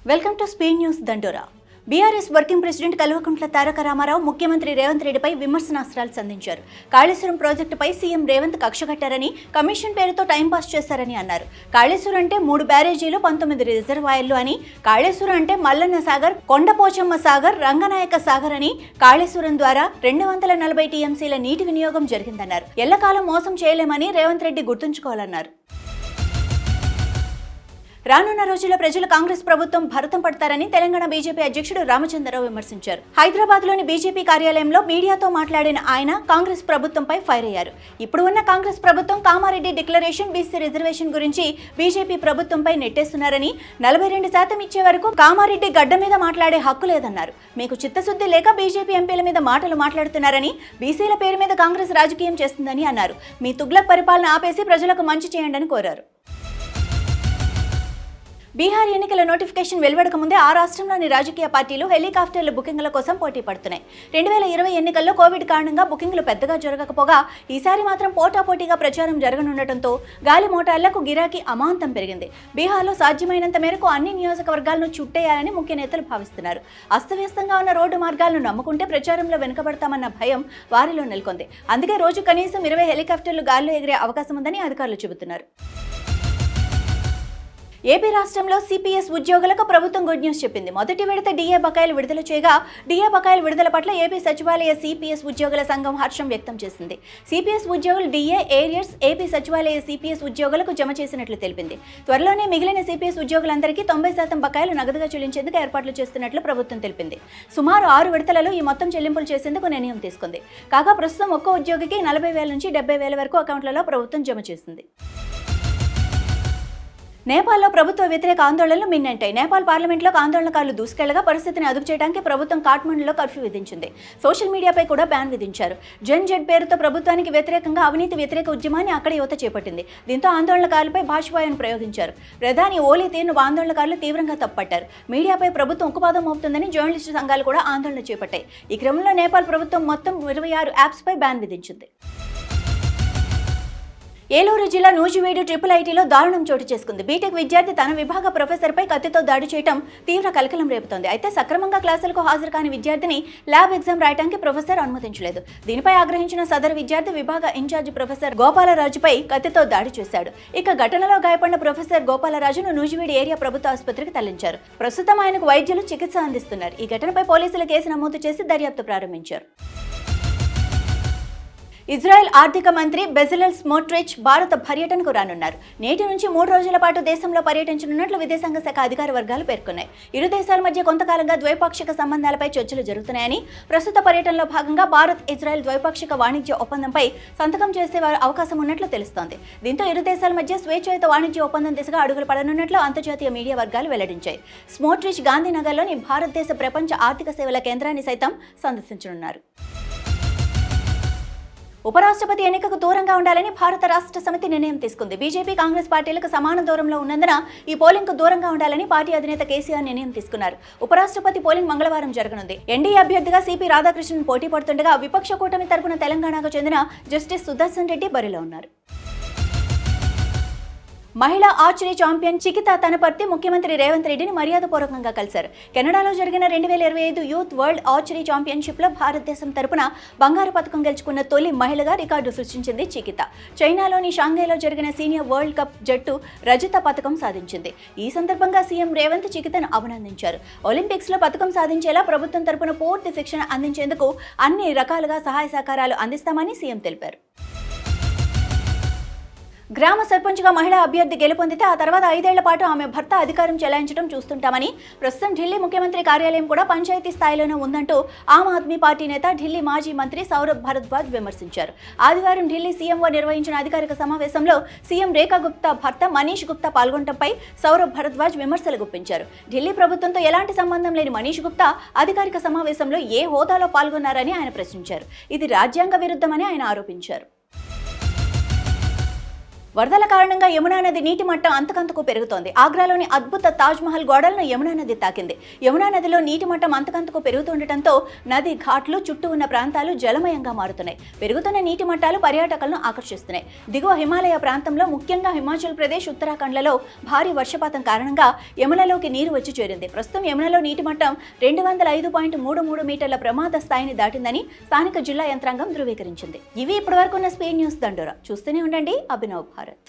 Welcome to speed news దండోరా. BRS working president Kalvakuntla Taraka Ramarao ముఖ్యమంత్రి రేవంత్ రెడ్డిపై విమర్శనాస్త్రాలు సంధించారు. కాళేశ్వరం ప్రాజెక్టుపై సీఎం రేవంత్ కక్షగట్టారని, కమిషన్ పేరుతో టైంపాస్ చేశారని అన్నారు. కాళేశ్వరం అంటే 3 బ్యారేజీలు, 19 రిజర్వాయర్లు అని, కాళేశ్వరం అంటే మల్లన్న సాగర్, కొండపోచమ్మ సాగర్, రంగనాయక సాగర్ అని, కాళేశ్వరం ద్వారా 240 టీఎంసీల నీటి వినియోగం జరిగిందన్నారు. ఎల్లకాలం మోసం చేయలేమని రేవంత్ రెడ్డి గుర్తుంచుకోవాలన్నారు. రానున్న రోజుల్లో ప్రజలు కాంగ్రెస్ ప్రభుత్వం భరతం పడతారని తెలంగాణ బీజేపీ అధ్యక్షుడు రామచంద్రరావు విమర్శించారు. హైదరాబాద్లోని బీజేపీ కార్యాలయంలో మీడియాతో మాట్లాడిన ఆయన కాంగ్రెస్ ప్రభుత్వంపై ఫైర్ అయ్యారు. ఇప్పుడు ఉన్న కాంగ్రెస్ ప్రభుత్వం కామారెడ్డి డిక్లరేషన్, బీసీ రిజర్వేషన్ గురించి బీజేపీ ప్రభుత్వంపై నెట్టేస్తున్నారని, 42% ఇచ్చే వరకు కామారెడ్డి గడ్డ మీద మాట్లాడే హక్కు లేదన్నారు. మీకు చిత్తశుద్ధి లేక బీజేపీ ఎంపీల మీద మాటలు మాట్లాడుతున్నారని, బీసీల పేరు మీద కాంగ్రెస్ రాజకీయం చేస్తుందని అన్నారు. మీ తుగ్లక్ పరిపాలన ఆపేసి ప్రజలకు మంచి చేయండి అని కోరారు. బీహార్ ఎన్నికల నోటిఫికేషన్ వెలువడక ముందే ఆ రాష్ట్రంలోని రాజకీయ పార్టీలు హెలికాప్టర్ల బుకింగ్ల కోసం పోటీ పడుతున్నాయి. 2020 ఎన్నికల్లో కోవిడ్ కారణంగా బుకింగ్లు పెద్దగా జరగకపోగా ఈసారి మాత్రం పోటాపోటీగా ప్రచారం జరగనుండటంతో గాలి మోటార్లకు గిరాకీ అమాంతం పెరిగింది. బీహార్లో సాధ్యమైనంత మేరకు అన్ని నియోజకవర్గాలను చుట్టేయాలని ముఖ్య నేతలు భావిస్తున్నారు. అస్తవ్యస్తంగా ఉన్న రోడ్డు మార్గాలను నమ్ముకుంటే ప్రచారంలో వెనుకబడతామన్న భయం వారిలో నెలకొంది. అందుకే రోజు కనీసం 20 హెలికాప్టర్లు గాల్లో ఎగిరే అవకాశం ఉందని అధికారులు చెబుతున్నారు. ఏపీ రాష్ట్రంలో సిపిఎస్ ఉద్యోగులకు ప్రభుత్వం గుడ్ న్యూస్ చెప్పింది. మొదటి విడత డిఏ బకాయిలు విడుదల చేయగా, డిఏ బకాయిల విడుదల పట్ల ఏపీ సచివాలయ సిపిఎస్ ఉద్యోగుల సంఘం హర్షం వ్యక్తం చేసింది. సిపిఎస్ ఉద్యోగులు డిఏ, ఏరియర్స్ ఏపీ సచివాలయ సిపిఎస్ ఉద్యోగులకు జమ చేసినట్లు తెలిపింది. త్వరలోనే మిగిలిన సిపిఎస్ ఉద్యోగులందరికీ 90% బకాయిలు నగదుగా చెల్లించేందుకు ఏర్పాట్లు చేస్తున్నట్లు ప్రభుత్వం తెలిపింది. సుమారు 6 విడతలలో ఈ మొత్తం చెల్లింపులు చేసేందుకు నిర్ణయం తీసుకుంది. కాగా ప్రస్తుతం ఒక్కో ఉద్యోగికి 40,000 నుంచి 70,000 వరకు అకౌంట్లలో ప్రభుత్వం జమ చేసింది. నేపాల్లో ప్రభుత్వ వ్యతిరేక ఆందోళనలు మిన్నంటాయి. నేపాల్ పార్లమెంట్లో ఆందోళనకారులు దూసుకెళ్లగా పరిస్థితిని అదుపు చేయడానికి ప్రభుత్వం కాఠ్మండులో కర్ఫ్యూ విధించింది. సోషల్ మీడియాపై కూడా బ్యాన్ విధించారు. జన్ జెడ్ పేరుతో ప్రభుత్వానికి వ్యతిరేకంగా అవినీతి వ్యతిరేక ఉద్యమాన్ని అక్కడ యువత చేపట్టింది. దీంతో ఆందోళనకారులపై భాషవాయువును ప్రయోగించారు. ప్రధాని ఓలీ తీరును ఆందోళనకారులు తీవ్రంగా తప్పుపట్టారు. మీడియాపై ప్రభుత్వం ఉక్కుపాదం మోపుతుందని జర్నలిస్టు సంఘాలు కూడా ఆందోళన చేపట్టాయి. ఈ క్రమంలో నేపాల్ ప్రభుత్వం మొత్తం 26 యాప్స్పై బ్యాన్ విధించింది. ఏలూరు జిల్లా నూజివీడు ట్రిపుల్ ఐటీలో దారుణం చోటు చేసుకుంది. బీటెక్ విద్యార్థి తన విభాగ ప్రొఫెసర్పై కత్తితో దాడి చేయడం తీవ్ర కలకలం రేపుతోంది. అయితే సక్రమంగా క్లాసులకు హాజరు కాని విద్యార్థిని ల్యాబ్ ఎగ్జామ్ రాయడానికి ప్రొఫెసర్ అనుమతించలేదు. దీనిపై ఆగ్రహించిన సదరు విద్యార్థి విభాగ ఇన్ఛార్జ్ ప్రొఫెసర్ గోపాలరాజుపై కత్తితో దాడి చేశాడు. ఇక ఘటనలో గాయపడిన ప్రొఫెసర్ గోపాలరాజును నూజివీడు ఏరియా ప్రభుత్వ ఆసుపత్రికి తరలించారు. ప్రస్తుతం ఆయనకు వైద్యులు చికిత్స అందిస్తున్నారు. ఈ ఘటనపై పోలీసులు కేసు నమోదు చేసి దర్యాప్తు ప్రారంభించారు. ఇజ్రాయెల్ ఆర్థిక మంత్రి బెజలెల్ స్మోట్రిచ్ భారత పర్యటనకు రానున్నారు. నేటి నుంచి 3 రోజుల పాటు దేశంలో పర్యటించనున్నట్లు విదేశాంగ శాఖ అధికార వర్గాలు పేర్కొన్నాయి. ఇరు దేశాల మధ్య కొంతకాలంగా ద్వైపాక్షిక సంబంధాలపై చర్చలు జరుగుతున్నాయని, ప్రస్తుత పర్యటనలో భాగంగా భారత్ ఇజ్రాయెల్ ద్వైపాక్షిక వాణిజ్య ఒప్పందంపై సంతకం చేసే అవకాశం ఉన్నట్లు తెలుస్తోంది. దీంతో ఇరు దేశాల మధ్య స్వేచ్ఛాయుత వాణిజ్య ఒప్పందం దిశగా అడుగులు పడనున్నట్లు అంతర్జాతీయ మీడియా వర్గాలు వెల్లడించాయి. స్మోట్రిచ్ గాంధీనగర్లోని భారతదేశ ప్రపంచ ఆర్థిక సేవల కేంద్రాన్ని సైతం సందర్శించనున్నారు. ఉపరాష్ట్రపతి ఎన్నికకు దూరంగా ఉండాలని భారత రాష్ట్ర సమితి నిర్ణయం తీసుకుంది. బీజేపీ, కాంగ్రెస్ పార్టీలకు సమాన దూరంలో ఉన్నందున ఈ పోలింగ్కు దూరంగా ఉండాలని పార్టీ అధినేత కేసీఆర్ నిర్ణయం తీసుకున్నారు. ఉపరాష్ట్రపతి పోలింగ్ మంగళవారం జరగనుంది. ఎన్డీఏ అభ్యర్థిగా సిపి రాధాకృష్ణన్ పోటీ పడుతుండగా, విపక్ష కూటమి తరపున తెలంగాణకు చెందిన జస్టిస్ సుదర్శన్ రెడ్డి బరిలో ఉన్నారు. మహిళా ఆర్చరీ ఛాంపియన్ చికితా తనపర్తి ముఖ్యమంత్రి రేవంత్ రెడ్డిని మర్యాదపూర్వకంగా కలిశారు. కెనడాలో జరిగిన 2025 యూత్ వరల్డ్ ఆర్చరీ ఛాంపియన్షిప్లో భారతదేశం తరపున బంగారు పథకం గెలుచుకున్న తొలి మహిళగా రికార్డు సృష్టించింది చికితా. చైనాలోని షాంఘైలో జరిగిన సీనియర్ వరల్డ్ కప్ జట్టు రజత పథకం సాధించింది. ఈ సందర్భంగా సీఎం రేవంత్ చికితను అభినందించారు. ఒలింపిక్స్లో పథకం సాధించేలా ప్రభుత్వం తరపున పూర్తి శిక్షణ అందించేందుకు అన్ని రకాలుగా సహాయ సహకారాలు అందిస్తామని సీఎం తెలిపారు. గ్రామ సర్పంచ్గా మహిళా అభ్యర్థి గెలుపొందితే ఆ తర్వాత 5 ఏళ్ల పాటు ఆమె భర్త అధికారం చెలాయించడం చూస్తుంటామని, ప్రస్తుతం ఢిల్లీ ముఖ్యమంత్రి కార్యాలయం కూడా పంచాయతీ స్థాయిలోనే ఉందంటూ ఆమ్ ఆద్మీ పార్టీ నేత, ఢిల్లీ మాజీ మంత్రి సౌరభ్ భరద్వాజ్ విమర్శించారు. ఆదివారం ఢిల్లీ సీఎంఓ నిర్వహించిన అధికారిక సమావేశంలో సీఎం రేఖా గుప్తా భర్త మనీష్ గుప్తా పాల్గొనడంపై సౌరభ్ భరద్వాజ్ విమర్శలు గుప్పించారు. ఢిల్లీ ప్రభుత్వంతో ఎలాంటి సంబంధం లేని మనీష్ గుప్తా అధికారిక సమావేశంలో ఏ హోదాలో పాల్గొన్నారని ఆయన ప్రశ్నించారు. ఇది రాజ్యాంగ విరుద్ధమని ఆయన ఆరోపించారు. వరదల కారణంగా యమునా నది నీటి మట్టం అంతకంతకు పెరుగుతోంది. ఆగ్రాలోని అద్భుత తాజ్ మహల్ గోడలను యమునా నది తాకింది. యమునా నదిలో నీటి మట్టం అంతకంతకు పెరుగుతుండటంతో నది ఘాట్లు చుట్టూ ఉన్న ప్రాంతాలు జలమయంగా మారుతున్నాయి. పెరుగుతున్న నీటి మట్టాలు పర్యాటకులను ఆకర్షిస్తున్నాయి. దిగువ హిమాలయ ప్రాంతంలో ముఖ్యంగా హిమాచల్ ప్రదేశ్, ఉత్తరాఖండ్లలో భారీ వర్షపాతం కారణంగా యమునలోకి నీరు వచ్చి చేరింది. ప్రస్తుతం యమునలో నీటి మట్టం 205.33 మీటర్ల ప్రమాద స్థాయిని దాటిందని స్థానిక జిల్లా యంత్రాంగం ధృవీకరించింది. ఇవి ఇప్పటివరకు ఉన్న స్పీడ్ న్యూస్ దండోరా. చూస్తూనే ఉండండి అభినవ్ భారత్.